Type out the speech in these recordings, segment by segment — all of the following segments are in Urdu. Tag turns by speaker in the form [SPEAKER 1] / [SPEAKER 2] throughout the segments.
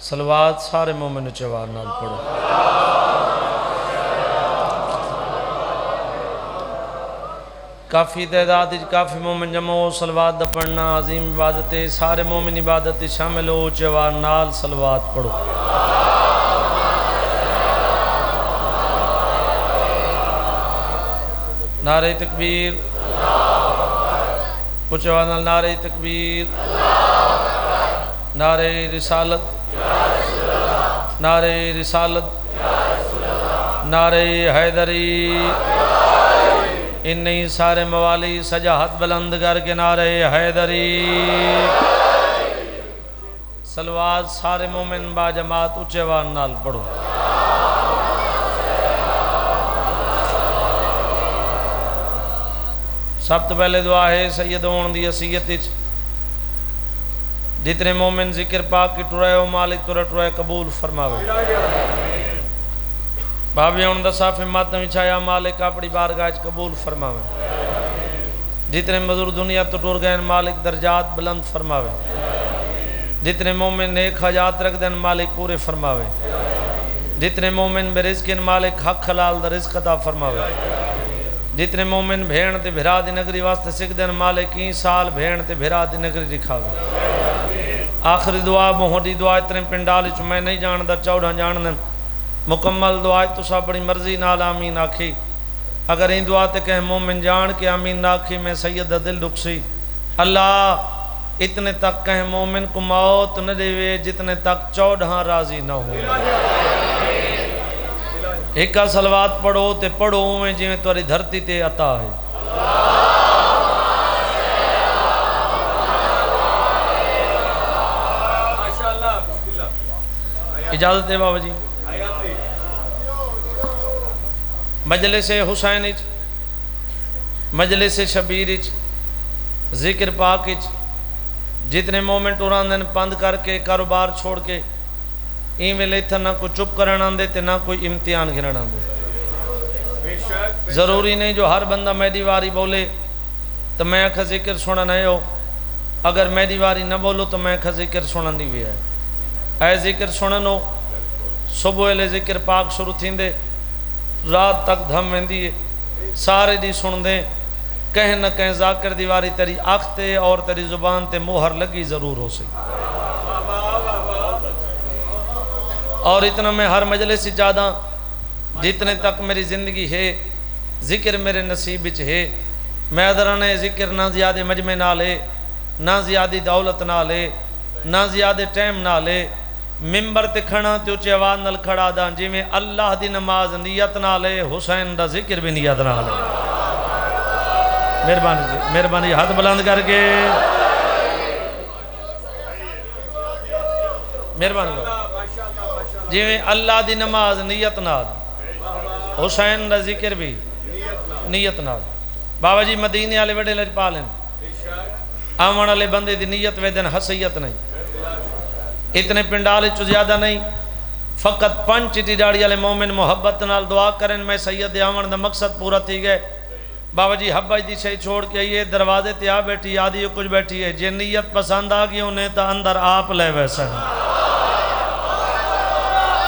[SPEAKER 1] صلوات سارے مومن چوار نال پڑھو۔ کافی تعداد کافی مومن جمع ہو، صلوات دا پڑھنا عظیم عبادت ہے، سارے مومن عبادت شامل ہو، چوار نال صلوات پڑھو۔ نعرہ تکبیر، چوار نال نعرہ تکبیر، نعرہ رسالت، نعرہ رسالت، نعرہ حیدری، انہی سارے موالی سجا ہاتھ بلند کر کے نعرہ حیدری۔ صلوات سارے مومن با جماعت اچھے وان نال پڑھو۔ سب تو پہلے دعا ہے سید ہون دی حیثیت وچ جتنے مومن ذکر پاک کی ٹرائے ہو مالک تو ٹرائے قبول فرماوے۔ بابی ہون دا صاف ماتم چھایا مالک اپنی بارگاہ قبول فرماوے۔ جتنے مزور دنیا تو ٹور گئے مالک درجات بلند فرماوے۔ جتنے مومن نیک حاجات رکھ دیں مالک پورے فرماوے۔ جتنے مومن بے رزق مالک حق حلال دا رزق عطا فرماوے۔ جتنے مومن بھیڑ تے بھرا دی نگری واسطے سکھ دیں مالک این سال بھیڑ تے بھرا دی نگری دکھاوے۔ آخری دعا موہدی دعا اتنے پنڈال چ میں نہیں جان دا چوڑا جان دیں مکمل دعا تو سا بڑی مرضی نال آمین آکھی۔ اگر این دعا تے کہ مومن جان کے آمین ناکھی میں سید دا دل رکسی۔ اللہ اتنے تک کہ مومن کو موت نہ دے جتنے تک چوڑا راضی نہ ہو۔ ایک کا صلوات پڑھو تے پڑھو میں جی میں تواری دھرتی تے عطا ہے۔ اجازت ہے بابا جی۔ مجلس حسین اچ، مجلس شبیر اچ، ذکر پاک اچ جتنے مومنٹ اوران دن پند کر کے کاروبار چھوڑ کے این ویلے تھا نہ کوئی چپ کرنا دے تے نہ کوئی امتحان گھرنا دے۔ ضروری نہیں جو ہر بندہ میری واری بولے تو میں اکھا ذکر سونا نہیں ہو، اگر میری واری نہ بولو تو میں اکھا ذکر سونا نہیں بھی ہے۔ اے ذکر سنن ہو صبح لے ذکر پاک شروع تھین دے رات تک دھم ویندی ہے، سارے دی سن دیں کہیں نہ کہیں ذاکر دیواری تیری آنکھ تے اور تیری زبان تے مہر لگی ضرور ہو سکتی۔ اور اتنا میں ہر مجلس سے زیادہ جتنے تک میری زندگی ہے ذکر میرے نصیب وچ ہے، میں ادرانے ذکر نہ زیادہ مجمع نہ لے، نہ زیادہ دولت نہ لے، نہ زیادہ ٹائم نہ لے، ممبر تے کھڑا تے اچھے آواز نال کھڑا دا جی میں اللہ دی نماز نیت نہ لے، حسین دا ذکر بھی نیت نہ لے۔ مہربانی جی، مہربانی ہاتھ بلند کر کے مہربانی جی میں اللہ دی نماز نیت نہ لے، حسین دا ذکر بھی نیت نہ لے۔ بابا جی مدینے والے وڈے لج پالن آمن والے بندے دی نیت ویدن حسیت نہیں، اتنے پنڈال چو زیادہ نہیں، فقط پنچ چٹی ڈاڑی والے مومن محبت نال دعا کرن میں سید آمن دا مقصد پورا تھی گئے۔ بابا جی حبہ دی شئی چھوڑ کے یہ دروازے تے آ بیٹھی آدھی کچھ بیٹھی ہے، جے نیت پسند آگی انہیں تا اندر آپ لے ویسا ہے۔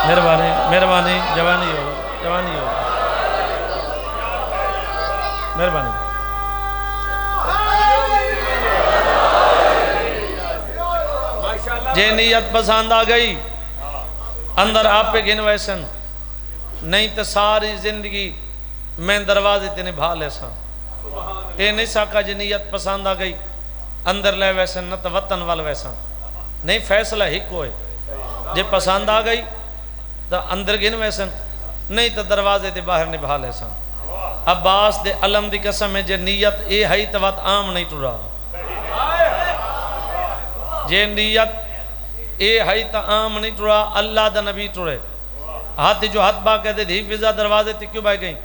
[SPEAKER 1] مہربانی مہربانی جوانی ہو جوانی ہو مہربانی۔ جے نیت پسند آ گئی اندر آپ پہ گن ویسن، نہیں تو ساری زندگی میں دروازے تے نبھا لے سا۔ اے نہیں ساکا جے نیت پسند آ گئی اندر لے ویسن نہ تو وطن وال ویسن، نہیں فیصلہ ہی کوئی جے پسند آ گئی تو اندر گن ویسن، نہیں تو دروازے تے باہر نبھا لے سا۔ عباس دے علم دی قسم ہے جے نیت اے ہی تو وقت عام نہیں ٹرا، جے نیت اے ہی تا عام نہیں ٹرا اللہ دا نبی ٹرے۔ ہاتھ جو ہاتھ با کہتے تھی فضا دروازے تے کیوں بھائی گئیں،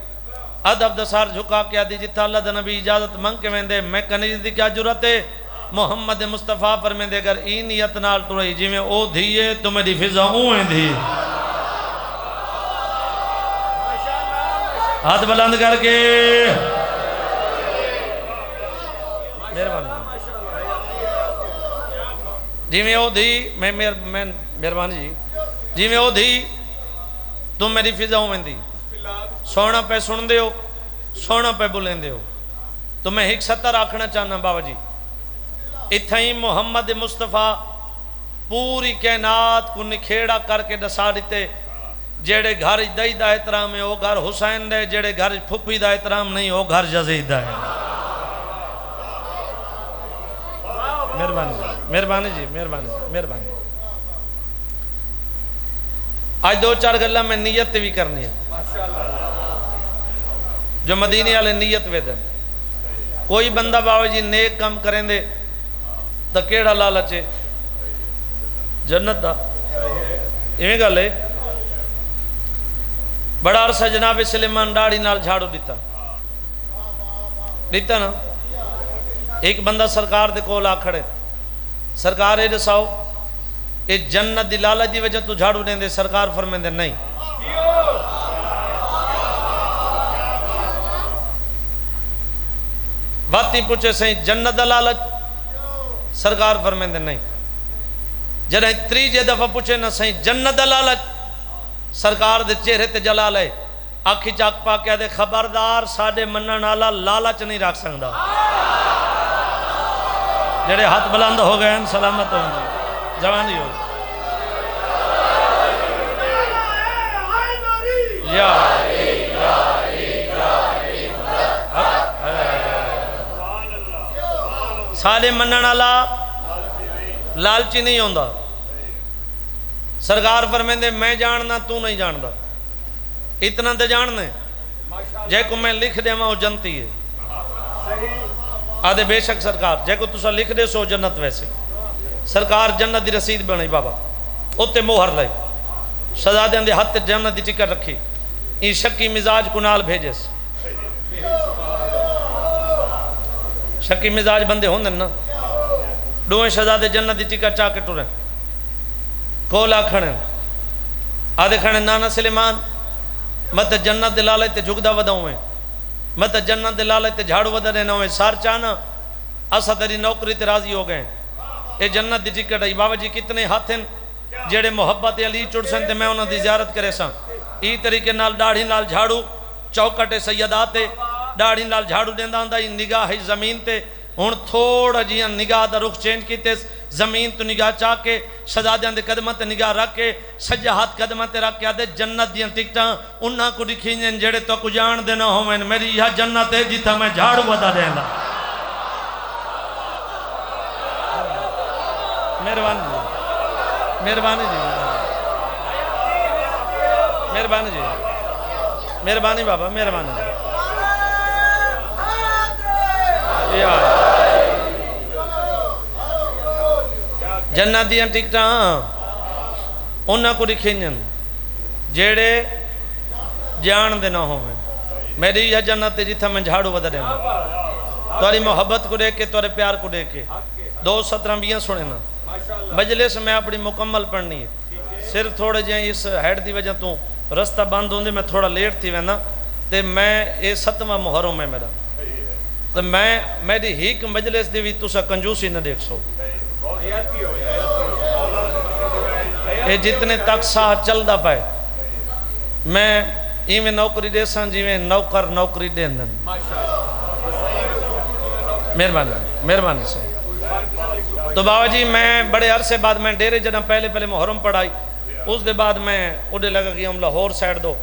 [SPEAKER 1] ادب دا سار جھکا کے آدھی جتا اللہ دا نبی اجازت منگ کے ویندے میں کنیز دی کیا جرت ہے، محمد مصطفیٰ فرمیندے اگر ای نیت نال ٹرے جی میں او دھیے تو میری فضا اوہیں دھی۔ ہاتھ بلند کر کے مہربانی جی میں او دھی میں مہربانی جی جی میں او دھی تم میری فضاؤں میں دی سونا پہ سن دے ہو سونا پہ بلیں دے ہو تو میں ایک ستر آکھنا چاہنا بابا جی اتھائی محمد مصطفیٰ پوری کائنات کو نکھیڑا کر کے دسا دیتے جیڑے گھر دائی دا احترام ہے وہ گھر حسین دے جیڑے گھر پھپی دا احترام نہیں وہ گھر یزید دا ہے مہربانی جی مہربانی آج دو چار گلہ میں نیت بھی کرنی ہے جو مدینے والے نیت ویدن کوئی بندہ بابا جی نیک کم کریں دے تو کیڑا لالچے جنت دا ایویں گل ہے بڑا عرصہ جناب سلیمان ڈاڑی نال جھاڑو دیتا نا ایک بندہ سرکار دے کول آ کھڑے سرکار اے دساؤ اے جنت دی لالچ دی وجہ تو جھاڑو دیں دے سرکار فرمائیں دے نہیں باتی پوچھے سہیں جنت دا لالچ سرکار فرمائیں دے نہیں جنہیں تریجے دفعہ پوچھے نہ سہیں جنت دا لالچ سرکار دے چہرے تے جلال ہے آکھی چاک پا کیا دے خبردار ساڑھے منن آلا لالچ نہیں رکھ سکتا جڑے ہاتھ بلند ہو گئے ہیں سلامت ہوں گے جوانی ہو ساڑھے منن آلا لالچی نہیں ہوندہ سرکار فرمائیں دے میں جاننا تو نہیں جاندا اتنا تے جاننے جے کو میں لکھ دے وہ جنتی ہے آدھے بے شک سرکار جے کو تسا لکھ دے سو جنت ویسے سرکار جنت دی رسید بنائی بابا اتے موہر لائے شہزادیاں دے ہاتھ جنت دی ٹکٹ رکھی این شکی مزاج کو نال بھیجس شکی مزاج بندے ہوندن نا دوئیں شہزادے جنت دی ٹکٹ چاہ کے ٹوریں کولا کھڑیں آدھے کھڑیں نانا سلیمان مت جنت دلالے تے جھگدہ وداؤں ہیں مت جنت دلالے تے جھاڑو ودہ رہنا ہوئے سار چانا اسا تیری نوکری تے راضی ہو گئے اے جنت دی ٹکٹ ہے بابا جی کتنے ہاتھ ہیں جیڑے محبت علی چڑ سن تے میں انہوں دی زیارت کرے ساں ای طریقے نال ڈاڑھی نال جھاڑو چوکٹے سیداتے ڈاڑھی نال جھاڑو دیندہ ہندہ نگاہ زمین تے ہون تھوڑا جیاں نگاہ دا رخ چینج کیتے زمین تو نگاہ چاہ کے شہزادیاں دے قدمہ تے نگاہ رکھ کے سجا ہاتھ قدمہ تے رکھ کے آدھے جنت دیاں ٹکٹاں انہاں کو دکھیں جڑے تو کو جان دینا ہو میں میری یہ جنت ہے جیتا میں جھاڑو ودا دینا مہربانی جی مہربانی بابا مہربانی جی جنت دیاں ٹکٹاں انہاں کو دکھیں جیڑے جان دینا ہو میں میری یہ جنت جیتھا میں جھاڑو ودا دینا تواری محبت کو دیکھ کے توارے پیار کو دیکھ کے 2:17 سنے نا مجلس میں اپنی مکمل پڑھنی ہے صرف تھوڑے جائیں اس ہیڈ دی وجہ تو رستہ بند ہوندے میں تھوڑا لیٹ تھی وینا تے میں یہ 7واں محرم ہے میرا تو میں میری ہیک مجلس دی بھی تسا کنجوسی نہ دیکھ سو یہ جتنے تک ساہ چل دا پائے میں ایویں نوکری دے ساں جیویں نوکر نوکری دے دن مہربانی سے تو بابا جی میں بڑے عرصے بعد میں ڈیرے جنہ پہلے محرم پڑھائی اس دے بعد میں اڑے لگا کہ ہم لاہور سائڈ دو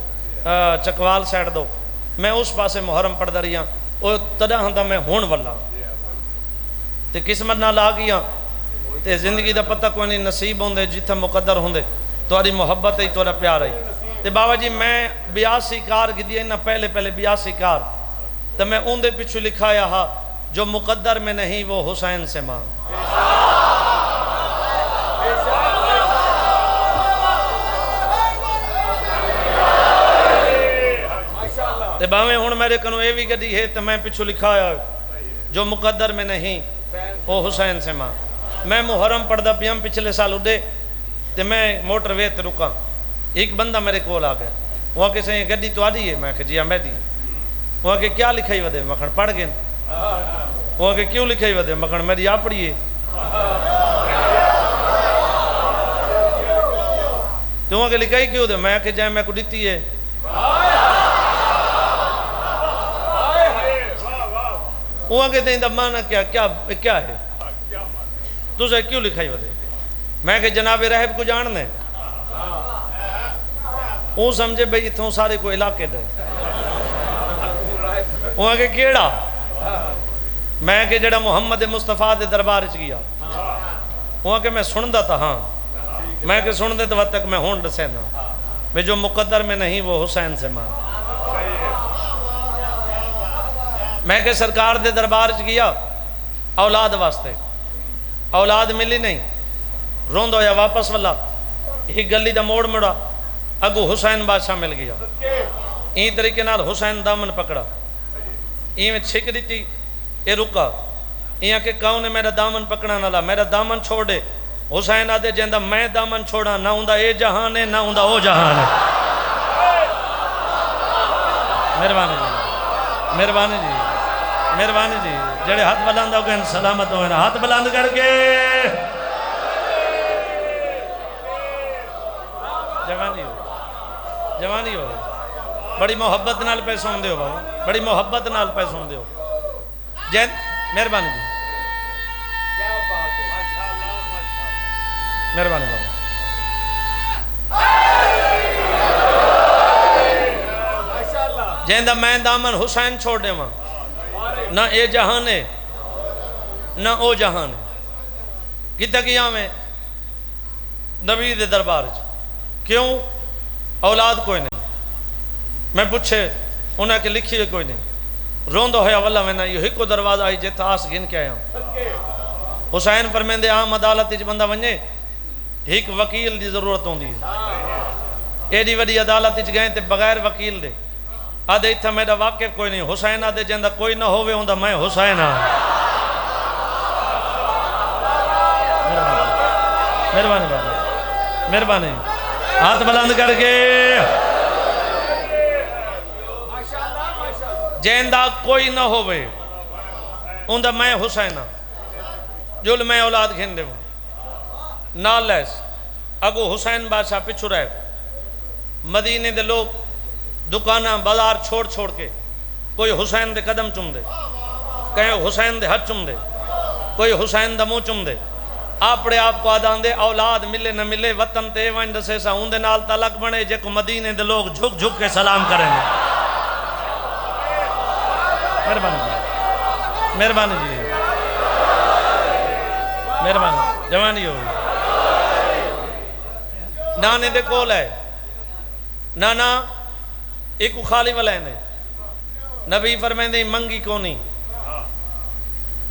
[SPEAKER 1] چکوال سائڈ دو میں اس پاسے محرم پڑھ دا رہی وہ تدہ ہندہ میں ہون والا تے قسمت نہ لا گیا تے زندگی دا پتہ کوئی نہیں نصیب ہوندے جتھا مقدر ہوندے تواری محبت ہے توارا پیار ہے تے بابا جی میں 82 کار گدی ہے نا پہلے 82 کار تو میں ان دے پچھو لکھایا ہا جو مقدر میں نہیں وہ حسین سے مانگ تے باویں ہون میرے کنو اے بھی گدی ہے تو میں پچھو لکھایا جو مقدر میں نہیں وہ حسین سے مانگ میں محرم پڑھدا پیام پچھلے سال اڈے تے میں موٹر وے تے رکا ایک بندہ میرے کول آ گیا وہ کہ سے گڈی تو آدھی ہے میں کہ جی میں دی وہ کہ کیا لکھائی ودے مکھن پڑھ گئے وہ کہ کیوں لکھائی ودے مکھن میری آپڑی ہے تو آگے لکھائی کیوں دے میں کہ جائے میں کو دیتی ہے وہ آگے دیں دا معنی کیا ہے تو سے کیوں لکھائی ہو دے میں کہ جناب رہب کو جاننے وہ سمجھے بھئی اتھوں سارے کو علاقے دے وہ آگے کیڑا میں کہ جڑا محمد مصطفیٰ دے دربار چ گیا وہ آگے میں سن دا تھا ہاں میں کہ سن دے تو وقت تک میں ہونڈ سے نا میں جو مقدر میں نہیں وہ حسین سے مان میں کہ سرکار دے دربار چ گیا اولاد واسطے اولاد ملی نہیں روند ہویا واپس والا ہی گلی دا موڑ مڑا اگو حسین بادشاہ مل گیا این طریقے نال حسین دامن پکڑا این میں چھک دیتی یہ رکا یہ کہ کون نے میرا دامن پکڑا نہ لا میرا دامن چھوڑ دے حسین آدھے جیندہ میں دامن چھوڑا نہ ہوندہ اے جہان ہے نہ ہوندہ او جہان ہے مہربانی جی مہربانی جی مہربانی جی جڑے ہاتھ بلند ہو گئے سلامت ہوئے نا ہاتھ بلند کر کے جوانی ہو بڑی محبت نال پیسوں دے ہو بڑی محبت نال پیسوں دے ہو جین مہربانی جی مہربانی بابا جیندہ میں دامن حسین چھوڑ دے ماں نہ اے جہان ہے نہ او جہان ہے کتا کیا میں نبی دے دربار کیوں اولاد کوئی نہیں میں پوچھے انہیں کہ لکھی ہے کوئی نہیں روندہ ہویا واللہ میں نے یہ ہی کو دروازہ آئی جیتا آس گن کے آیا حسین فرمیندے عام عدالت اچھ بندہ ونجے ایک وکیل دی ضرورت ہوں دی ایڈی وڈی عدالت اچھ گئے تے بغیر وکیل دے آدھے اتھا میرا واقف کوئی نہیں حسین آدھے جندہ کوئی نہ ہوئے ہوندہ میں حسین مہربانی بابا مہربانی ہاتھ بلند کر کے جیندہ کوئی نہ ہوئے ہوندہ میں حسین جل میں اولاد گھن دے نالیس اگو حسین بادشاہ پچھو رہے مدینے دے لوگ دکانہ بازار چھوڑ چھوڑ کے کوئی حسین دے قدم چم دے کہیں حسین دے ہاتھ چم دے کوئی حسین دا منہ چم دے آپڑے آپ کو آدھان دے اولاد ملے نہ ملے وطن تے ونڈ سے سا ہوندے نال تعلق بنے جے کو مدینے دے لوگ جھک جھک کے سلام کریں مہربانی جی مہربانی جی مہربانی جوانی ہوئی نانے دے کول ہے نانا ایک خالی والا ہے نبی فرمائیں دے منگی کونی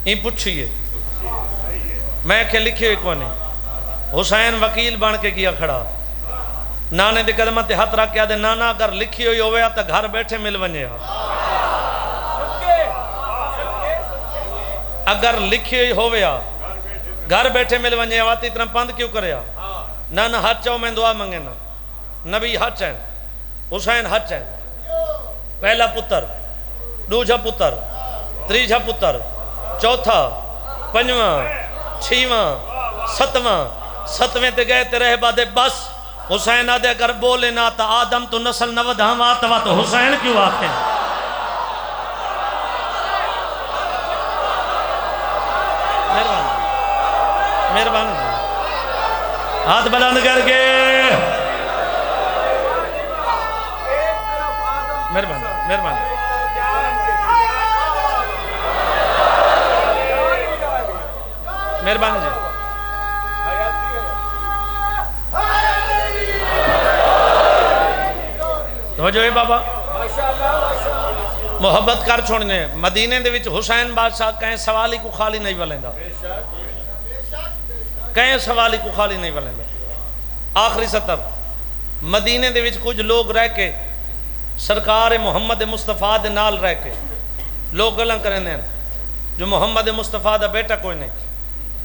[SPEAKER 1] این پوچھئے میں کہ لکھے کونی حسین وکیل بان کے کیا کھڑا نانے دے قدمت دے ہاتھ رکھ کے آدھے نانا اگر لکھی ہوئی ہویا تا گھر بیٹھے مل ونجے اگر لکھی ہوئی ہویا گھر بیٹھے مل ونجے آواتی اتنا پند کیوں کریا نانا ہاتھ چاہو میں دعا منگے نا نبی ہاتھ چاہیں حسین ہاتھ چاہیں پہلا پتر دوجھا پتر تریجھا پتر چوتھا پنجواں چھیواں ستویں تے گئے تے رہ بادے بس حسین آدھے اگر بولے نہ تا آدم تو نسل نہ ودھا آتا تو حسین کیوں آتے ہیں مہربانی جی ہاتھ بلند کر کے مہربانی مہربانی مہربانی جی توجہ ہے بابا محبت کر چھوڑنے مدینے دے وچ حسین بادشاہ کہیں سوالی کو خالی نہیں بلندہ کہیں سوالی کو خالی نہیں بلندہ آخری سطر مدینے دے وچ کچھ لوگ رہ کے سرکار محمد مصطفیٰ دے نال رہ کے لوگ گلن کریں دیں جو محمد مصطفیٰ دا بیٹا کوئی نہیں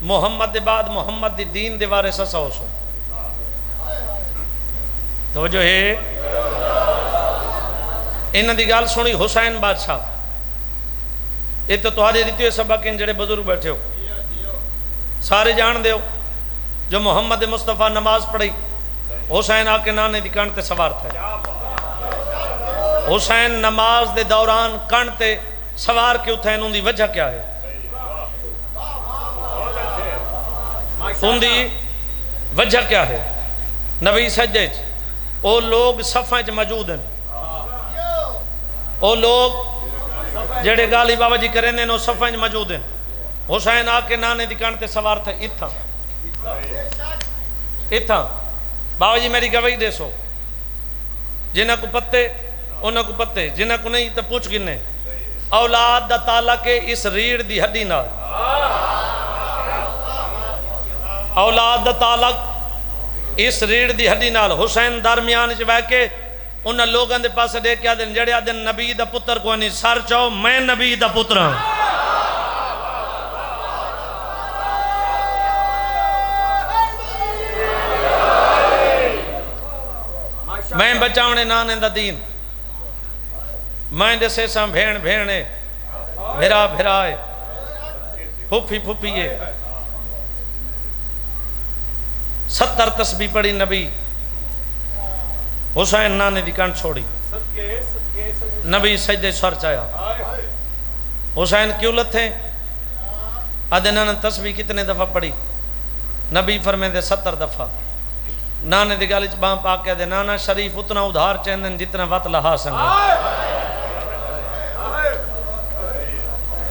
[SPEAKER 1] محمد دے بعد محمد دی دین دے وارث سا ہو سو توجہ ہے انہاں دی گال سنی حسین بادشاہ یہ تو تہاڈے دتے سبق ان جڑے بزرگ بیٹھے ہو سارے جان دیو جو محمد مصطفیٰ نماز پڑھی حسین آ کے نانے دی کن تے سوار تھا حسین نماز دے دوران کن تے سوار کے اتھے ان دی وجہ کیا ہے ان دی وجہ کیا ہے نبی سجدے او لوگ صفحہ چ موجود ہیں او لوگ جڑے گالی بابا جی کریں نو صفحہ چ موجود ہیں حسین آ کے نانے دی کن تے سوار تھا اتھا بابا جی میری گواہی دے سو جنہ کو پتے انہ کو پتے جنہ کو نہیں تو پوچھ گنے اولاد دا تعلق اس ریڑھ دی ہڈی نال اولاد دا تعلق اس ریڑھ دی ہڈی نال حسین درمیان چ بہ کے انہ لوگاں دے پاسے دے کے آدن جڑے آدن نبی دا پتر کو نہیں سر چاہو میں نبی دا پتر ہوں میں بچاونے نانے دا دین میں دے سے سام بھین بھینے بھرا بھرائے پھوپھی پھوپھیے 70 تسبیح پڑھی نبی حسین نانے دی کان چھوڑی نبی سجدے سر چایا حسین کیوں لتھے آدھے نانا تسبیح کتنے دفعہ پڑھی نبی فرمائے دے 70 دفعہ نانے دی گالی چ بام پاک کہہ دے نانا شریف اتنا ادھار چیندن جتنا وط لہا سنگے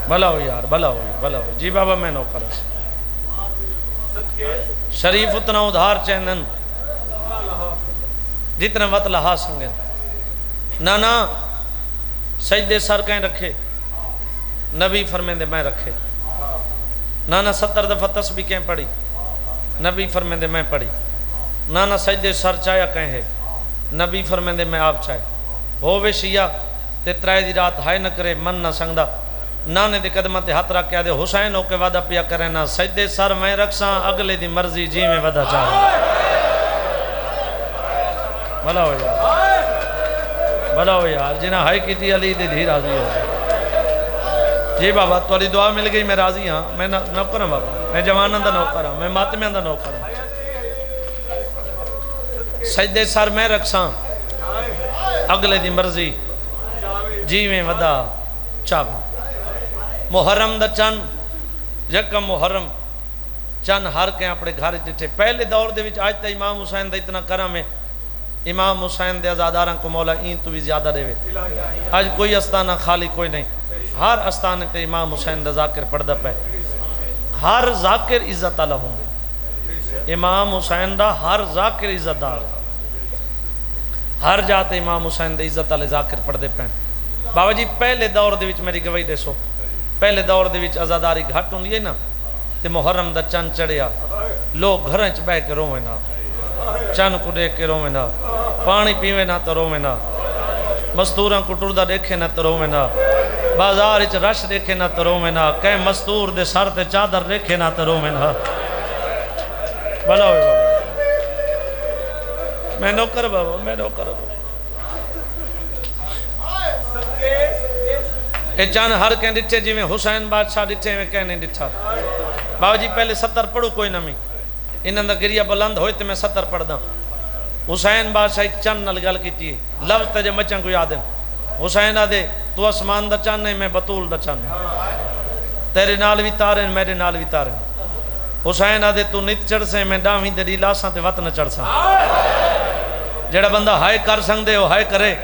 [SPEAKER 1] بھلا ہو یار بھلا ہو جی بابا میں نوکر شریف اتنا ادھار چیندن جتنا وط لہا سنگے نانا سجدے سر کہیں رکھے نبی فرمائے دے میں رکھے نانا 70 دفعہ تسبیح کہیں پڑھی نبی فرمائے دے میں پڑھی نانا سجدے سر چایا کہیں ہے نبی فرمائے دے میں آپ چاہے ہووے شیعہ تے ترائے دی رات ہائے نہ کرے من نہ سنگدہ نانے دے قدمہ تے ہاتھ رکھ کے آدھے حسین ہو کے وعدہ پیا کرے نا سجدے سر میں رکھساں اگلے دی مرضی جی میں وعدہ چاہے بھلا ہو یار جنہ ہائی کی تھی علی دی دھی راضی ہو جی بابا توالی دعا مل گئی میں راضی ہاں میں نوکر ہوں بابا میں جوانوں دا نوکر ہوں میں ماتمیاں دا نوکر ہوں سجدے سر میں رکھساں اگلے دی مرضی جی میں ودا چاہ محرم دا چن یکم محرم چن ہر کے اپنے گھر جٹھے پہلے دور دے وچ آج تا امام حسین دا اتنا کرم ہے امام حسین دے ازاداراں کو مولا این تو بھی زیادہ دے وے آج کوئی استانہ خالی کوئی نہیں ہر استانے تے امام حسین دا ذاکر پڑھ دا پہ ہر ذاکر عزت اللہ ہوں گے امام حسین دا ہر ذاکر عزت دار ہر جاتے امام حسین دے عزت اللہ ذاکر پڑھ دے پہ بابا جی پہلے دور دے وچ میری گواہی دے سو پہلے دور دے وچ ازاداری گھٹ ہوں لیے نا تے محرم دا چن چڑھیا لوگ گھریں چ بہ کے رویں نا چن کو دیکھ کے رویں نا پانی پیویں نا تو رویں نا مستوراں کو ٹردہ دیکھے نا تو رویں نا بازار وچ رش دیکھے نا تو رویں نا کہیں مستور دے سر تے چادر دیکھے نا تو رویں نا بھلا ہوئے بابا میں نوکر بابا میں نوکر بابا اے چان ہر کہیں ڈٹھے جی میں حسین بادشاہ ڈٹھے میں کہنے ڈٹھا بابا جی پہلے 70 پڑھو کوئی نمی انہاں دا گریہ بلند ہوئے تے میں 70 پڑھ دا حسین بادشاہ ایک چن نل گل کیتی ہے لفظ تے جے مچن کو یاد ہیں حسین آدھے تو اسمان دا چن ہے میں بطول دا چن ہے تیرے نال بھی تارے میرے نال بھی تارے حسین آدھے تو نت چڑھ سے میں ڈاویں دے دی لاساں تے وط نہ چڑھ ساں جڑا بندہ ہائے کر سنگ دے ہو ہائے کرے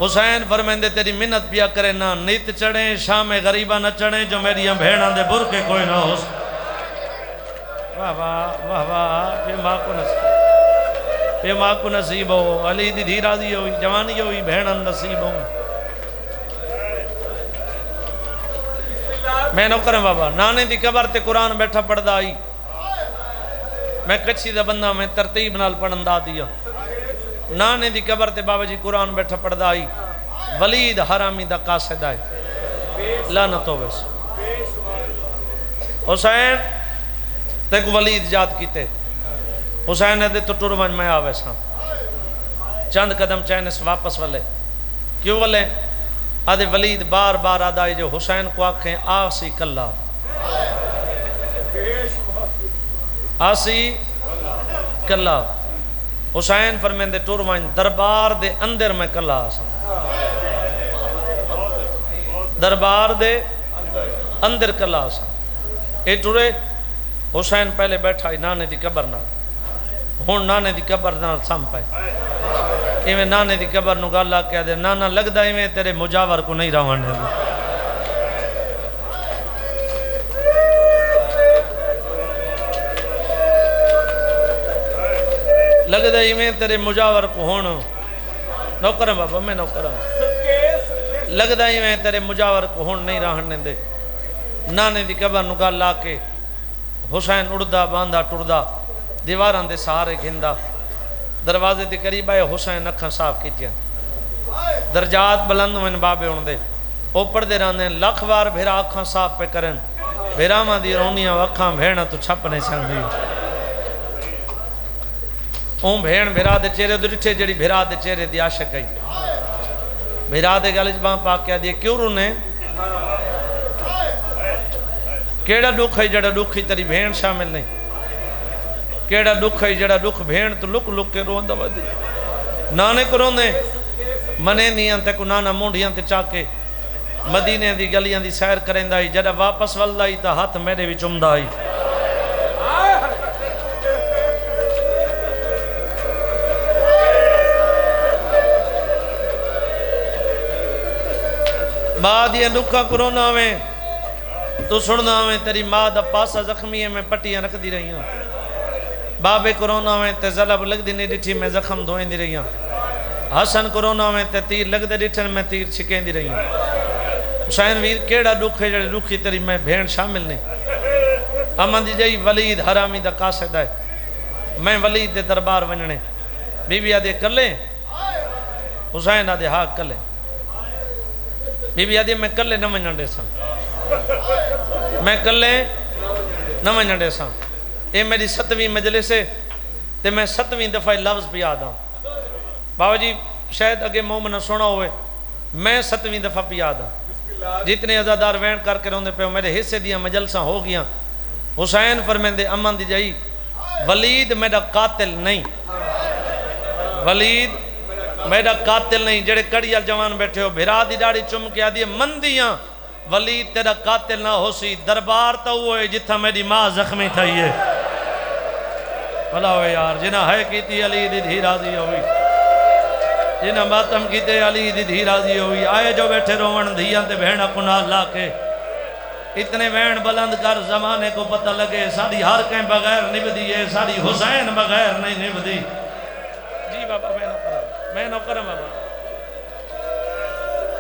[SPEAKER 1] حسین فرمیندے تیری منت پیا کرے نا نیت چڑھیں شام غریبہ نہ چڑھیں جو میری بھیڑاں دے برکے کوئی نہ ہو واہ واہ واہ واہ پہ ماں کو نصیب ہو علی دی دھی راضی ہوئی جوانی ہوئی بھیڑاں نصیب ہو میں نو کریں بابا نانے دی قبر تے قرآن بیٹھا پڑھدا آئی میں کچھی دا بندہ میں ترتیب نال پڑھن دا دیا نانے دی قبر تے بابا جی قرآن بیٹھا پڑھدا آئی ولید حرامی دا قاصد آئے لعنت ہو ویس حسین تے کو ولید جات کیتے حسین دے تو ٹرمن میں آوے ساں چند قدم چینس واپس والے کیوں والے آدھے ولید بار بار آدھائی جو حسین کو آنکھیں آسی کلا آسی کلا حسین فرمیندے ٹور وائن دربار دے اندر میں کلا آسا دربار دے اندر کلا آسا اے ٹورے حسین پہلے بیٹھا ہی نانے دی قبر نہ ہون نانے دی قبر نہ سام پائے ایویں نانے دی قبر نو گالا کہہ دے نانا لگدا ایویں تیرے مجاور کو نہیں رہوانے دے لگدا ایویں تیرے مجاور کو ہون نوکرم بابا میں نوکرم لگدا ایویں تیرے مجاور کو ہون نہیں رہنے دے نانے دی قبر نو گالا کے حسین اڑدا باندھا ٹردا دیواران دے سہارے گھندا دروازے دے قریب آئے حسین اکھاں صاف کیتیاں درجات بلند ہوئن بابے ہون دے اوپر دے راندے لکھ وار بھیرا اکھاں صاف پہ کرن بھیرا ماں دی رونیاں اکھاں بھیڑا تو چھپ نہیں سکدی اون بھیڑ بھیرا دے چہرے دے ڈٹھے جڑی بھیرا دے چہرے دی عاشق ہے بھیرا دے گل وچ باں پاک کہہ دی کیوں رونے کیڑا دکھ ہے جڑا دکھ ہی تیری بھیڑ شامل نہیں کیڑا دکھ ہے جڑا دکھ بھیڑ تو لک لک کے روندا ودی نانے کو روندے منے دیاں تے کو نانا مونڈیاں تے چاکے مدینے دی گلیاں دی سیر کریندا ہی جڑا واپس ولدا ہی تا ہاتھ میرے وچ چمدا ہی ماں دیا دکھا کرونا میں تو سننا میں تیری ماں دا پاسا زخمی ہے میں پٹیاں رکھ دی رہی ہوں بابے کرونا میں تے ظلب لگ دی نہیں ڈٹھی میں زخم دھوئیں دی رہی ہوں حسن کرونا میں تے تیر لگ دے ڈٹھن میں تیر چھکیں دی رہی ہوں حسین ویر کیڑا دکھ ہے جڑے دکھی تیری میں بھیڑ شامل نہیں امن دی جائی ولید حرامی دا قاصد ہے میں ولید دے دربار ونجنے بی بی آدھے کر لیں حسین آدھے ہاں کر لیں بی بی آدھے میں کر لیں نہ ونجن دے سا میں کر لیں نہ ونجن دے سا اے میری 7ویں مجلس ہے تے میں 7ویں دفعہ لفظ پہ یاد ہوں بابا جی شاید اگے مومنہ سونا ہوئے میں 7ویں دفعہ پہ یاد ہوں جتنے عزادار وین کر کے روندے پہ میرے حصے دیا مجلساں ہو گیا حسین فرمیندے امن دی جائی ولید میرا قاتل نہیں ولید میرا قاتل نہیں جڑے کڑیال جوان بیٹھے ہو بھیرا دی ڈاڑی چم کے آدھی مندیاں ولید تیرا قاتل نہ ہو سی دربار تا ہوئے جتھا میری ماں زخمی تھائیے بھلا ہوئے یار جنہ ہے کیتی علی دی دھی راضی ہوئی جنہ ماتم کیتے علی دی دھی راضی ہوئی آئے جو بیٹھے رومن دھیاں تے بہنہ کنال لا کے اتنے وین بلند کر زمانے کو پتہ لگے ساری ہر کہیں بغیر نب دیئے ساری حسین بغیر نہیں نب دی جی بابا میں نو کرم بابا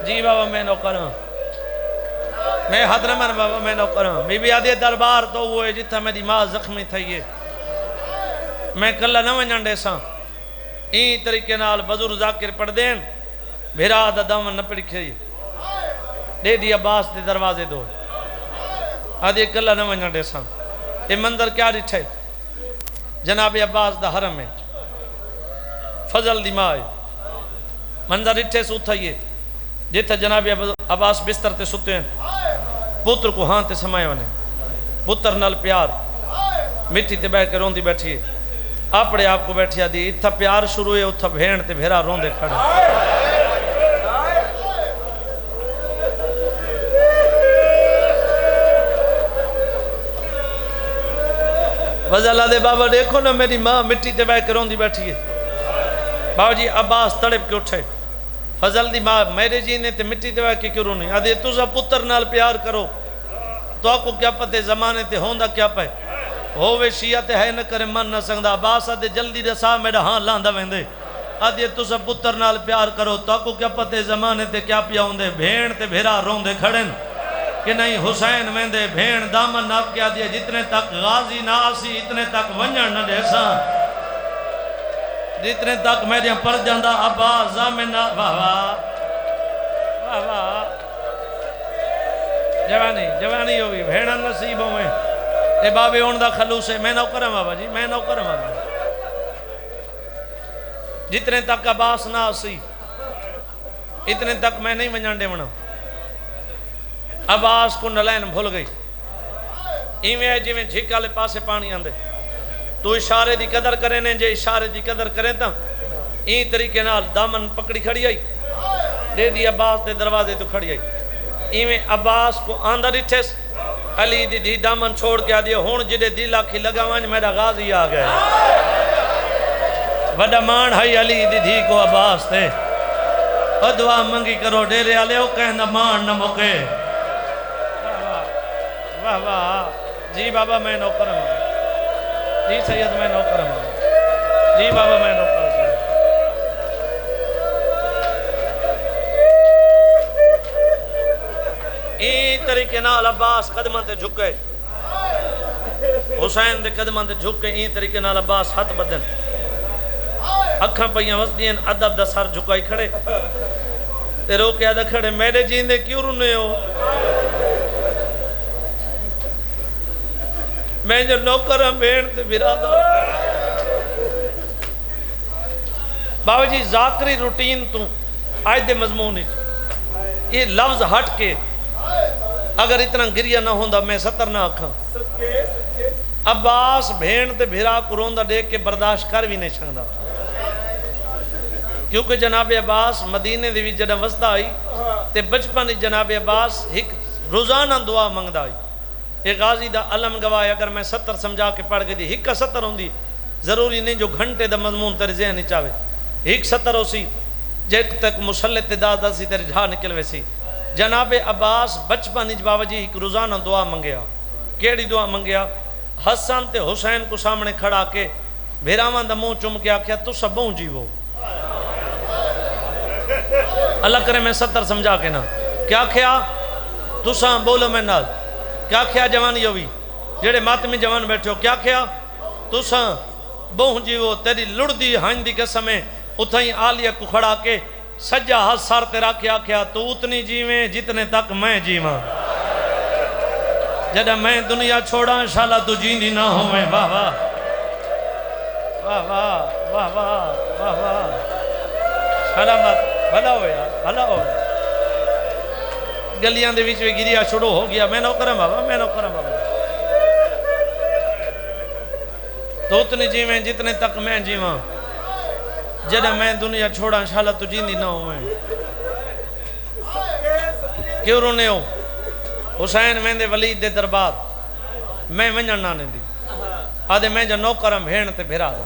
[SPEAKER 1] جی بابا میں نو کرم میں حضرمن بابا میں نو کرم بی بی آدھے دربار تو ہوئے جتھا میری ماں زخمی تھائیے میں کلہ نہ ونجن دے ساں این طریقے نال بزرگ ذاکر پڑھ دین بھیرا دا دامن نہ پڑھ کھئی دے دی عباس دے دروازے دو آدھے کلہ نہ ونجن دے ساں یہ منظر کیا ڈٹھے جناب عباس دا حرم ہے فضل دی ماں منظر ڈٹھے سو تھائیے جتھا جناب عباس بستر تے ستے ہیں پتر کو ہاں تے سمائے ہونے پتر نال پیار مٹی تے بہ کے روندی بیٹھی ہے اپنے آپ کو بیٹھیا دی اتھا پیار شروع ہے اتھا بھین تے بھیرا روندے کھڑے وجہ اللہ دے بابا دیکھو نا میری ماں مٹی تے بہ کے روندی بیٹھی ہے بابا جی عباس تڑپ کے اٹھے فضل دی ماں میرے جی نے تے مٹی تے بہ کے کیوں رونی آدھے تُسا پتر نال پیار کرو تو آپ کو کیا پتے زمانے تے ہوندہ کیا پہ ہووے شیعہ تے ہے نہ کرے من نہ سنگدہ عباس آدھے جلدی رسا میرا ہاں لاندہ ویندے آدھے تُسا پتر نال پیار کرو تو آپ کو کیا پتے زمانے تے کیا پیا ہوندے بھین تے بھیرا روندے کھڑن کہ نہیں حسین ویندے بھین دامن ناپ کیا دیا جتنے تک غازی نہ آسی اتنے تک ونجن نہ دیسا جتنے تک میرے پر جاندہ عباس زامن نہ واہ واہ واہ جوانی ہوگی بھیڑا نصیب ہوئے اے بابے ہوندہ خلوص ہے میں نو کرم بابا جی میں نو کرم بابا جتنے تک عباس نہ آسی اتنے تک میں نہیں ونجن دے ونا عباس کو نلین بھول گئی ایویں ہے جی میں جھکا لے پاسے پانی آندے تو اشارے دی قدر کرے نے، جے اشارے دی قدر کریں تا این طریقے نال دامن پکڑی کھڑی آئی دے دی عباس دے دروازے تو کھڑی آئی. ایویں عباس کو آندر اٹھس علی دی دی دامن چھوڑ کے آدھی ہون جدے دی لاکھی لگا وانج میرا غازی آ گئے. وڈا مان ہے علی دی دی کو عباس تے دعا منگی کرو ڈیرے آلے ہو کہنا مان نہ مکے. واہ واہ جی بابا میں نوکرم ہوں، جی سید میں نوکرم ہوں، جی بابا میں نوکرم ہوں. این طریقے نال عباس قدمان تے جھکے، حسین دے قدمان تے جھکے، این طریقے نال عباس ہاتھ بدن اکھاں پہیاں وسدین ادب دا سر جھکائی کھڑے تے رو کے آدھا کھڑے میرے جیندے کیوں رونے ہو، میں جو نوکرم بین تے برادہ. بابا جی ذاکری روٹین تو آج دے مضمون یہ لفظ ہٹ کے اگر اتنا گریہ نہ ہوندہ میں ستر نہ آکھاں. عباس بھین تے بھیرا کو روندہ دیکھ کے برداشت کر بھی نہیں چھنگا، کیونکہ جناب عباس مدینے دی بھی جڑا وسطہ آئی تے بچپن جناب عباس ایک روزانہ دعا منگدا آئی. ایک غازی دا علم گواہ اگر میں 70 سمجھا کے پڑھ کے دی ہک 70 ہوندی ضروری نہیں جو گھنٹے دا مضمون تیرے ذہن نہیں چاہے ہک 70 ہو سی جیک تک مسلط دادا سی تیرے جھا نکل ویسی. جناب عباس بچپن اج بابا جی ایک روزانہ دعا منگیا. کیڑی دعا منگیا؟ حسن تے حسین کو سامنے کھڑا کے بھیراواں دا منہ چم کے آکھیا تو سب بہوں جیوو. اللہ کرے میں 70 سمجھا کے نا کیا کھیا تو ساں بولو میں نال کیا کھیا جوانی ہوئی جڑے ماتمی جوان بیٹھے ہو کیا کھیا تو ساں بہوں جیوو تیری لڑ دی ہائن دی قسمیں اتھائیں آلیہ کو کھڑا کے سجا ہاتھ سار تیرا کیا تو اتنی جیویں جتنے تک میں جیواں جڑا میں دنیا چھوڑا انشاءاللہ تو جیندی نہ ہوں میں. واہ واہ واہ واہ واہ واہ واہ واہ سلامت بھلا ہو یار بھلا ہو. گلیاں دے وچ گریا شروع ہو گیا میں نو کرم بابا میں نو کرم بابا تو اتنی جیویں جتنے تک میں جیواں جڑا میں دنیا چھوڑا انشاءاللہ تو جیندی نہ ہوں میں. کیوں رونے ہو؟ حسین ویندے ولید دے دربار میں ونجن نہ دی آدھے میں جو نوکرم بھین تے بھیرا دا.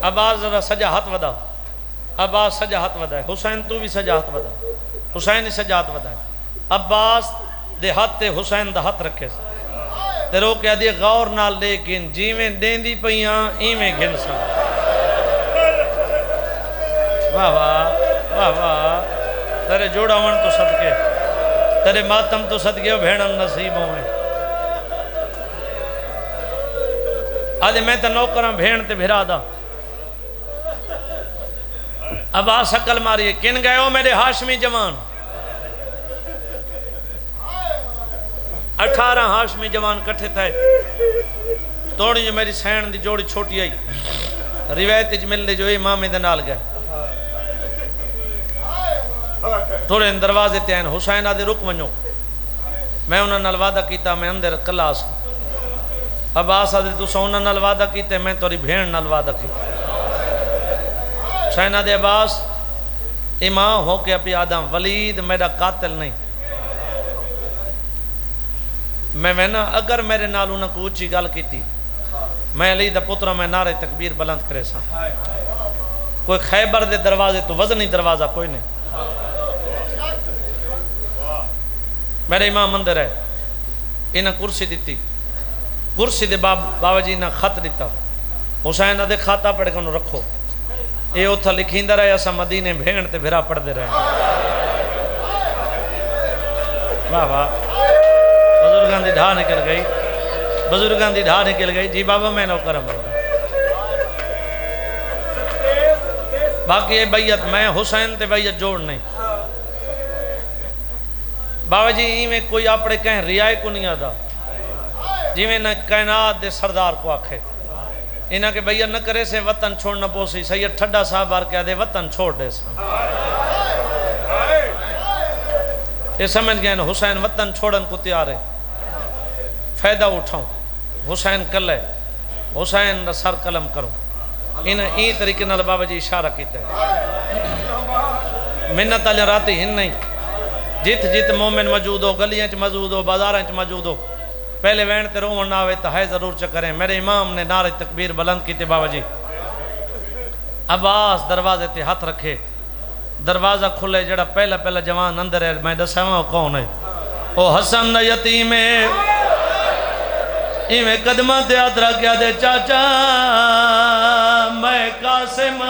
[SPEAKER 1] عباس ذرا سجا ہاتھ ودا عباس سجا ہاتھ ودا ہے حسین تو بھی سجا ہاتھ ودا حسین ہی سجا ہاتھ ودا ہے. عباس دے ہاتھ تے حسین دا ہاتھ رکھے تے رو کے آدھے غور نال لے گن جیویں دیندی پئیاں ایویں گن سا. واہ واہ واہ واہ تیرے جوڑا ون تو صدقے تیرے ماتم تو صدقے ہو بھینم نصیبوں میں. آدھے میں تے نوکرم بھین تے بھیرا دا. عباس عقل ماری کن گئے ہو میرے ہاشمی جوان 18 ہاشمی جوان کٹھے تھے توڑی جو میری سین دی جوڑی چھوٹی آئی روایت اج مل دے جو امام دے نال گئے تھوڑے دروازے تے آئین حسین آدھے رک ونجو میں انہاں نال وعدہ کیتا میں اندر کلاس. عباس آدھے تو سا انہاں نال وعدہ کیتے میں توری بھین نال وعدہ کیتا. حسین آدھے عباس امام ہو کے اپی آدم ولید میرا قاتل نہیں میں نا اگر میرے نال انہاں کو اچھی گل کیتی میں علی دا پترہ میں نعرہ تکبیر بلند کرے سا. کوئی خیبر دے دروازے تو وزنی دروازہ کوئی نہیں. میرے امام اندر ہے انہاں کرسی دیتی کرسی دے بابا جی انہاں خط دیتا حسین آدھے خطا پڑھ کے انہوں رکھو اے اتھا لکھیندہ رہے ایسا مدینے بھین تے بھیرا پڑھ دے رہے. واہ واہ بزرگان دی ڈھا نکل گئی بزرگان دی ڈھا نکل گئی. جی بابا میں نو کرم باقی یہ بیعت میں حسین تے بیعت جوڑ نہیں. بابا جی ہی میں کوئی اپنے کہیں ریائے کو نہیں آدھا جی میں نہ کائنات دے سردار کو آکھے انہاں کے بیعت نہ کرے سے وطن چھوڑنا پوسی. سید ٹھڈا صاحب بار کے آدھے وطن چھوڑ دے سا یہ سمجھ گئے نا حسین وطن چھوڑن کو تیار ہے. فائدہ اٹھاؤں حسین کل ہے حسین دا سر قلم کروں انہیں این طریقے نال بابا جی اشارہ کیتا ہے منت علی راتی ہن نہیں جت جت مومن موجود ہو گلیاں چ موجود ہو بازاراں چ موجود ہو پہلے وین تے روون نہ آوے تو ہے ضرور چکریں میرے امام نے نعرہ تکبیر بلند کیتے بابا جی عباس دروازے تے ہاتھ رکھے دروازہ کھلے جڑا پہلا جوان اندر ہے میں دساواں کون ہے او حسن یتیم ایویں قدماں تے ہاتھ رکھیا دے چاچا میں قاسم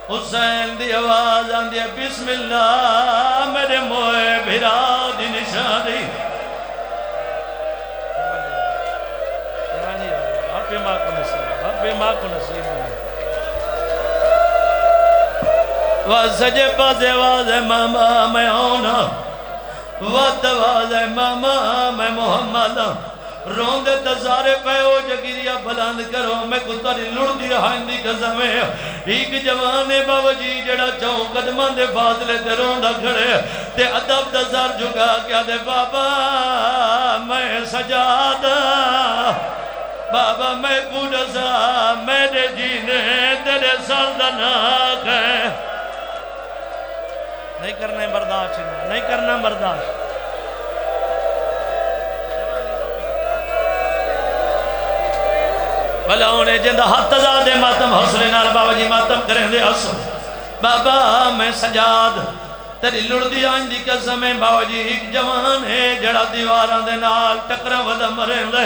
[SPEAKER 1] حسین دی آواز آندی ہے بسم اللہ میرے موئے بھرا دی نشانی رب ماں کو نصیب واسجے پاسے واضح ماما میں ہونا وقت واضح ماما میں محمد روندے تزارے پہ ہو جگیریا بلند کرو میں کتاری لڑ دی رہائندی قسمیں ایک جوانے بابا جی جڑا چاہوں قدمان دے فاضلے تے روندہ کھڑے تے ادب تزار جھگا کیا دے بابا میں سجاد بابا میں قدسا میرے جینے تیرے سردناک ہے نہیں کرنا برداشت نہیں کرنا برداشت بھلا انہیں جندہ حد تزادے ماتم حسن نال بابا جی ماتم کریں دے حسن بابا میں سجاد تیری لڑ دی آئندی قسمیں بابا جی ایک جوان ہے جڑا دیواران دے نال ٹکرہ ودا مریں دے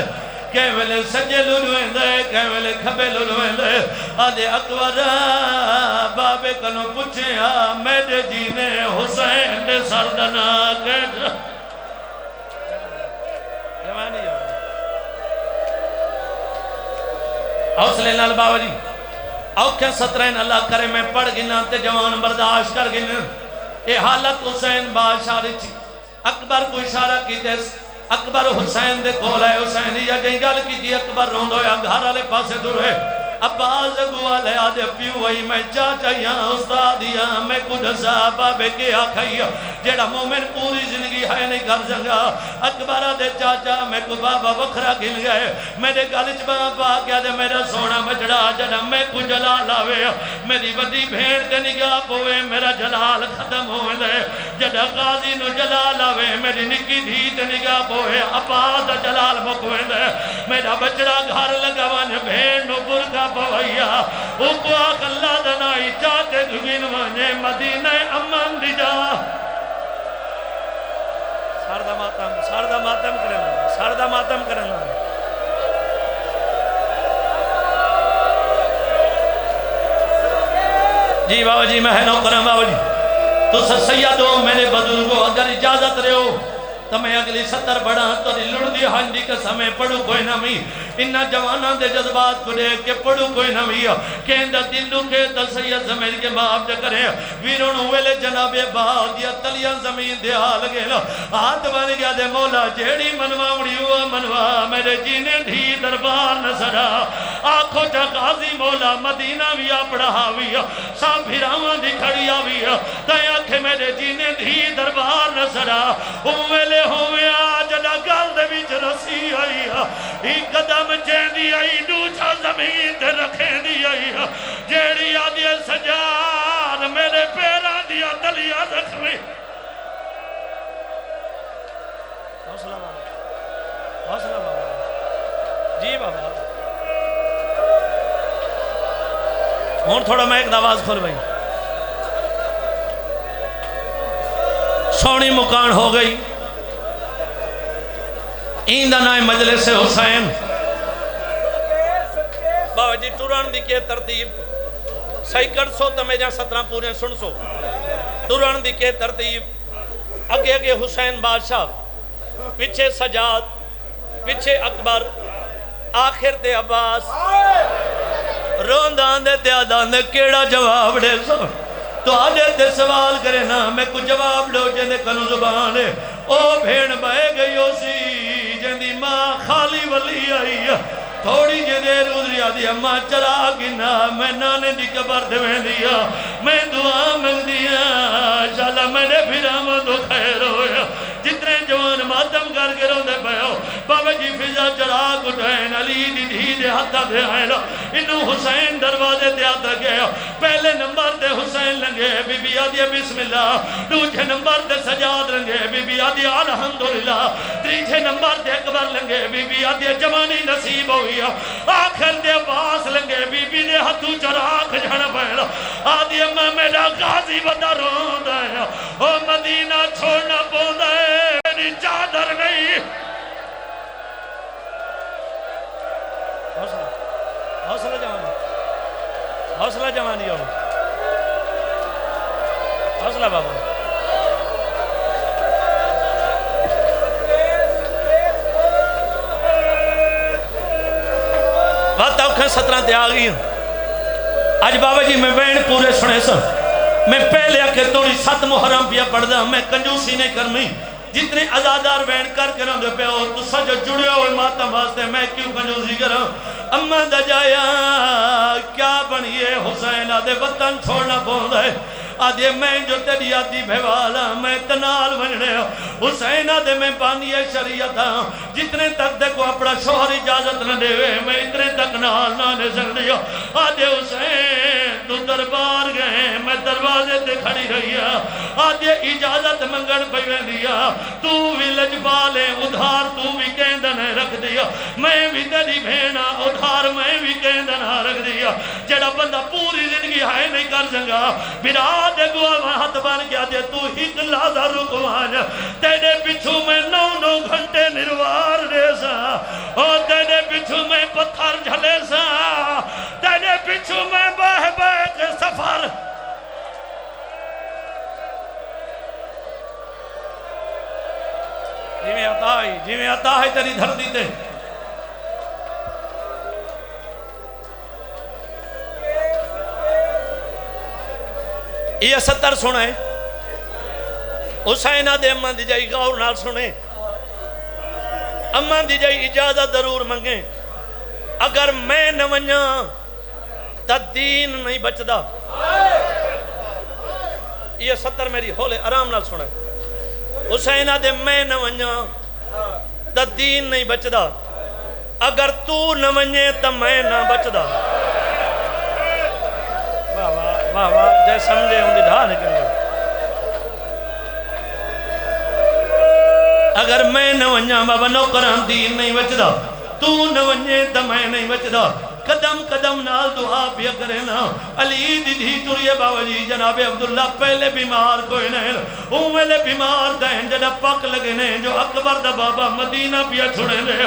[SPEAKER 1] کہیں ویلے سجے لولویں دے کہیں ویلے کھبے لولویں دے آدھے اکبر بابے کنو پوچھیں میرے جینے حسین دے سردنا کے جوانی جوانی حوصلے نال بابا جی اوکھیں سترین اللہ کرے میں پڑھ گنا تے جوان برداشت کر گنا اے حالت حسین بادشاہ رچی اکبر کو اشارہ کی دیس اکبر حسین دے کول ہے حسین یا جائیں گل کی دی اکبر روند ہویا گھر والے پاسے دور ہے عباس گوا لے آدھے پیو وہی میں چاچائیاں استادیاں میں قدسا بابے کے آکھائیاں جیڑا مومن پوری زندگی ہے نہیں کر جنگا اکبر آدھے چاچا میں کو بابا وکھرا گل گئے میرے گلچ بابا کیا دے میرا سونا مجڑا جڑا میں کو جلال آوے میری بدی بھیڑ کے نگاہ پوے میرا جلال ختم ہوئے دے جڑا قاضی نو جلال آوے میری نکی دھیت نگاہ پوے عباس جلال مکوے دے میرا بچڑا گھر لگوان بھیڑ نو برکا پوائیا اوکو آکھ اللہ دنائی چاہتے دھگین وانے مدینہ امن دی جا ساردہ ماتم کرنا جی بابا جی میں نو کرم بابا جی تو سید ہو میرے بزرگو اگر اجازت رہے ہو تو میں اگلی 70 بڑھا تو لڑ دی ہنڈی کا سمیں پڑھو کوئی نہ بھی انہا جوانہ دے جذبات کو دیکھ کے پڑھو کوئی نہ بھی کہندہ دلو کے تسید زمین کے معاف جا کرے ویرون ہوئے لے جناب باؤ دیا تلیاں زمین دے حال گئے ہاتھ بن گیا دے مولا جیڑی منوا مڑی ہوا منوا میرے جینے دھی دربار نسرا آنکھوں چا قاضی مولا مدینہ بھی اپڑا ہوئی سام پھراوان دی کھڑی ہوئی تائیں آنکھیں میرے جینے دھی دربار نسرا ہوئے لے ہوئے آجنا گل دے بیچ رسی آئی ایک قدم چین دی آئی دوچھا زمین دے رکھیں دی آئی جیڑی آدھی سجار میرے پیران دیا دلیا زخمی حوصلہ بابا جی بابا ہون تھوڑا میں ایک دواز کھول بھئی سونی مکان ہو گئی ایندہ نائے مجلس حسین بابا جی ٹوران دی کے ترتیب سائیکڑ سو تمہیں جہاں 17 پورے سن سو ٹوران دی کے ترتیب اگے اگے حسین بادشاہ پیچھے سجاد پیچھے اکبر آخر تے عباس روندان دے تیادان دے کیڑا جواب دے سو تو آدھے تے سوال کرے نا میں کچھ جواب لو جندے کنو زبان ہے او بھیڑ بائے گئی ہو سی جندی ماں خالی ولی آئی تھوڑی جے دیر گزریا دیا ماں چرا گنا میں نانے دی قبر دویں دیا میں دعا مل دیا شاءاللہ میرے پھر آمد و خیر ہویا جتنے جوان ماتم کر کر کے روندے پے ہو بابا جی فضا چراغ اٹھائیں علی دی دھی دے ہتھا دے آئے انہوں حسین دروازے دے آتا گئے پہلے نمبر دے حسین لنگے بی بی آدھی بسم اللہ دوجھے نمبر دے سجاد لنگے بی بی آدھی الحمدللہ تیجھے نمبر دے اکبر لنگے بی بی آدھی جوانی نصیب ہوئی آخر دے باس لنگے بی بی دے ہتھو چراغ جھڑ پہلا آدھی اممہ میرا غازی بدا روندہ ہے او مدینہ چھوڑنا پوندہ ہے میری چادر نہیں حوصلہ جوانی حوصلہ جوانی ہو حوصلہ بابا بات اوکھیں 17 تے آگئی ہوں آج بابا جی میں وین پورے سنے سن میں پہلے آکے توڑی 7 محرم پیا پڑھ دا میں کنجوسی نہیں کرنی جتنے ازادار وین کر کے رہوں دے پہ ہو تو سجو جڑے ہوئے ماتم واسطے میں کیوں کنجوسی کروں اممہ دا جایا کیا بنیے حسین آدھے وطن چھوڑنا پہندا ہے آدھے میں جو تیری آدھی بھیوالا میں تنال بننے ہو حسین آدھے میں بانیے شریعت ہوں جتنے تک دیکھو اپنا شوہر اجازت نہ دے میں اتنے تک نال نہ دے سکتی ہو آدھے حسین تو دربار گئے میں دروازے تے کھڑی رہی آدھے اجازت منگن پہ دیا تو بھی لجبالے ادھار تو بھی کہندن رکھ دیا میں بھی تیری بھینا ادھار میں بھی کہندن رکھ دیا جڑا بندہ پوری زندگی ہائے نہیں کر سنگا برا دے گوا ہاتھ بان گیا دے تو ہی لازہ رکوان تیرے پچھو میں 9 گھنٹے نروار دے سا اور تیرے پچھو میں پتھر جھلے سا تیرے پچھو میں بہ کے سفر جی میں آتا ہے تیری دھرتی تے یہ 70 سنے حسینہ دے اممہ دی جائی غور نال سنے اممہ دی جائی اجازت ضرور منگیں اگر میں نہ ونیا تا دین نہیں بچدا یہ 70 میری ہولے آرام نال سنے حسینہ دے میں نہ ونیا تا دین نہیں بچدا اگر تو نہ ونیے تا میں نہ بچدا واہ واہ جے سمجھے ہوں دی ڈھا نکل گئے اگر میں نہ ونیا بابا نوکران دین نہیں بچدا تو نہ ونیے تا میں نہیں بچدا قدم قدم نال دعا پیا کرے نا علی دی دھی توریے بابا جی جناب عبداللہ پہلے بیمار کوئی نہیں او میلے بیمار دہیں جنہ پاک لگے نہیں جو اکبر دا بابا مدینہ پیا چھوڑے لے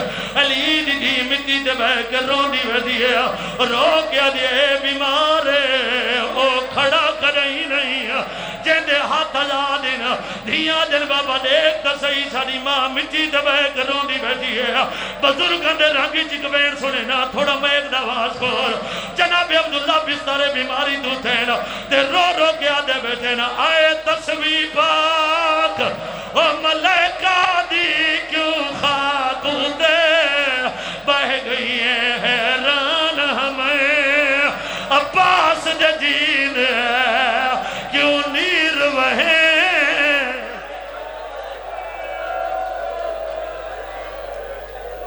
[SPEAKER 1] علی دی دھی مٹی دے بہ کے رونی بہ دیئے رو کیا دیئے بیمار ہے او کھڑا کریں نہیں جن دے ہاتھ جا دینا دھیاں دن بابا دیکھ تا صحیح ساری ماں مٹی دے بہ کے رونی بہ دیئے بزرگاں دے رنگی چکبین سنے نا تھوڑا میں ایک دواز کھول جناب عبداللہ بستر بیماری دو تھے نا دے رو رو کیا دے بیٹھے نا آئے تصویح پاک او ملائکہ دی کیوں خاکو دے بہ گئی ہے حیران ہمیں عباس دے جین کیوں نیر وہیں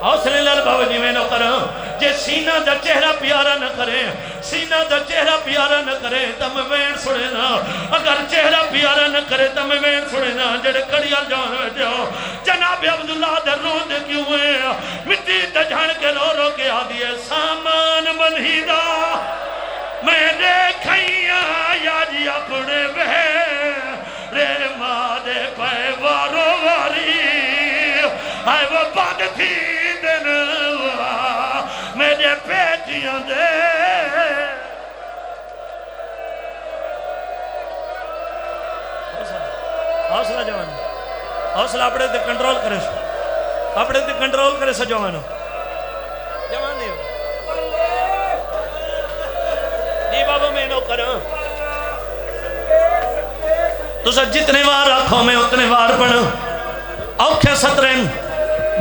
[SPEAKER 1] حوصلے لال بابا جی میں نو کروں جے سینہ دا چہرہ پیارا نہ کریں سینہ دا چہرہ پیارا نہ کریں تا میں وین سنے نا اگر چہرہ پیارا نہ کرے تا میں وین سنے نا جڑے کڑیال جان بیٹھے ہو جناب عبداللہ دے رون دے کیوں ہیں مٹی تے جھڑ کے رو رو کے آدھی ہے سامان بنہی دا میں دیکھائیاں یا جی اپنے بہے رے ماں دے پائے وارو واری آئے وہ بات تھی میرے پیٹیاں دے حوصلہ جوانی حوصلہ اپنے تے کنٹرول کرے سو اپنے تے کنٹرول کرے سو جوانو جوانی ہو نہیں بابا میں نو کروں تو سر جتنے وار آنکھوں میں اتنے وار پڑھوں اوکھے 17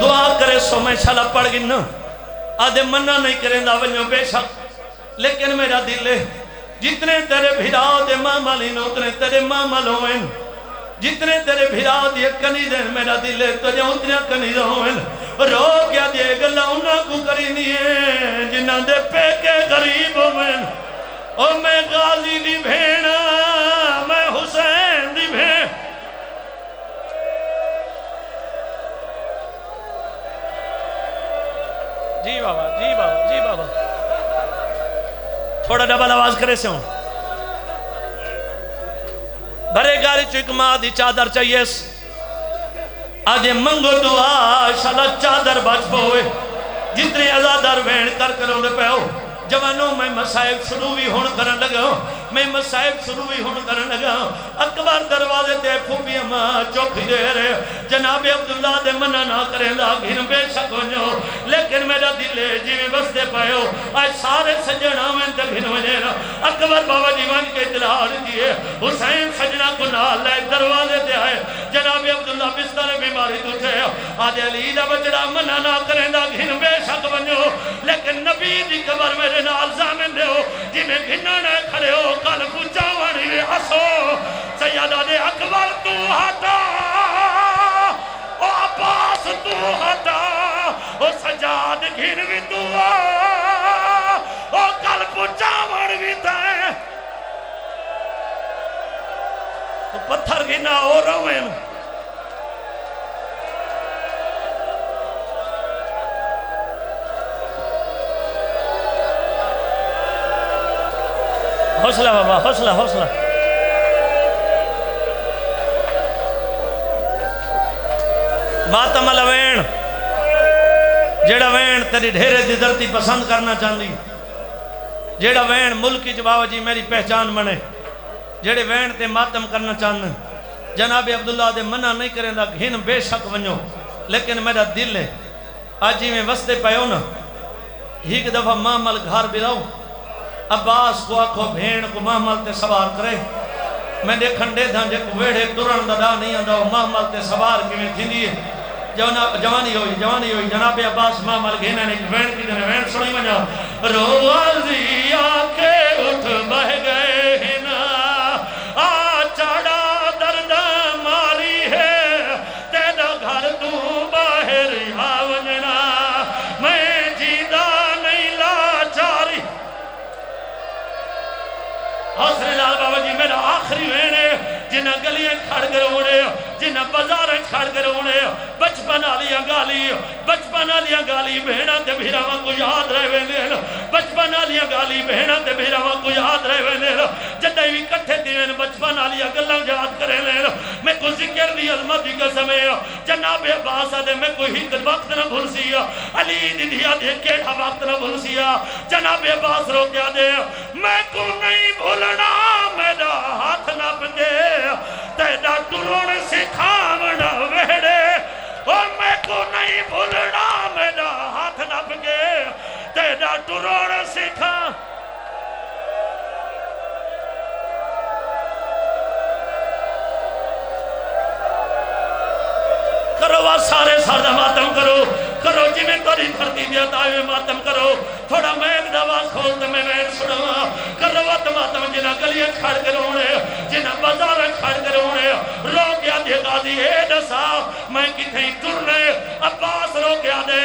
[SPEAKER 1] دعا کرے سو میں شالا پڑھ گنا آدھے منع نہیں کریں دا ونیو بے شک لیکن میرا دل ہے جتنے تیرے بھیڑا دے ماما لینا اتنے تیرے ماما لوئن جتنے تیرے بھرا دیے کنیزیں میرا دل ہے تجھے اتنے کنیزیں ہوئے رو کیا دیے گلا انہاں کو کرینی ہے جنہاں دے پے کے غریب ہوئے او میں غازی دی بھینا میں حسین دی بھین جی بابا جی بابا جی بابا تھوڑا ڈبل آواز کرے سے ہوں بھرے گاری چو ایک ماں دی چادر چاہیے آجے منگو دعا شالا چادر بچ پوئے جتنے ازادار وین کر کروں دے پہ ہو جوانوں میں مسائب شروع بھی ہون کرن لگا میں مسائب شروع بھی ہون کرن لگا اکبر دروازے تے پھوپی اماں چوکھی دے رہے جناب عبداللہ دے منع نہ کریں لاغین بے شک ونجو لیکن میرا دلے جیویں بس دے پائے ہو آج سارے سجنہ میں تکھن ونجے رہا اکبر بابا جیوان کے اطلاع دیئے حسین سجنہ کو نال لائے دروازے تے آئے جناب عبداللہ بستر بیماری دوٹھے آج علی دا بچڑا منع نہ کریں لاغین بے شک ونجو لیکن نبی دی قبر میرے نال زامن دے ہو جی میں گھنہ نہ کھڑے ہو کل پوچھا وانی میں حسو سیدہ دے اکبر تو ہٹا او عباس تو ہٹا او سجاد گھن بھی تو او کل پوچھا وانی بھی تھے تو پتھر گھنہ ہو رویں حوصلہ بابا حوصلہ حوصلہ ماتم الوین جیڑا وین تیری ڈھیرے دی دھرتی پسند کرنا چاندی جیڑا وین ملکی جباو جی میری پہچان بنے جیڑے وین تے ماتم کرنا چاندن جناب عبداللہ دے منع نہیں کریں دا گھن بے شک ونجو لیکن میرا دل ہے آجی میں وستے پہو نا ہیک دفعہ مامل گھار بھی رہو عباس کو آکھو بھین کو محمل تے سوار کرے میں دیکھن دے دھاں جے کو ویڑے ترن دا دا نہیں آندھا محمل تے سوار کی میں تھی دیئے جوانی ہوئی جناب عباس محمل گھینا نے وین کی دنے وین سنی منجا روازی آکے اٹھ بہ گئے ہنا آ چاڑا درد ماری ہے تیدا گھر تو باہر آونجنا میں جیدہ نہیں لاچاری حسن لال بابا جی میرا آخری وینے جنہ گلیاں کھڑ کر ہونے جنہ بازاریں کھڑ کر ہونے بچپن آلیاں گالی بہنا تے بھیراواں کو یاد رہے وینے بچپن آلیاں گالی بہنا تے بھیراواں کو یاد رہے وینے جدہ بھی کٹھے دیویں بچپن آلیاں گلاں یاد کرے لیں میں کو ذکر دی عظمت دی قسم ہے جناب عباس دے میں کوئی ہی وقت نہ بھول سی علی دی دیا دے کیڑا وقت نہ بھول سی جناب عباس رو کیا دے میں کو نہیں بھولنا میرا ہاتھ نہ پکے تیرا ٹرون سکھاونا ویڑے اور میں کو نہیں بھولنا میرا ہاتھ نہ پکے تیرا ٹرون سکھا کرو وہ سارے سارا ماتم کرو جی میں توری دھرتی دیا تاوے ماتم کرو تھوڑا میں دواز کھول دے میں سڑا کرو وہ ماتم جنہ گلیاں کھڑ کر ہونے جنہ بازاریں کھڑ کر ہونے رو کیا دے غازی اے دسا میں کتھیں ٹرنے عباس رو کیا دے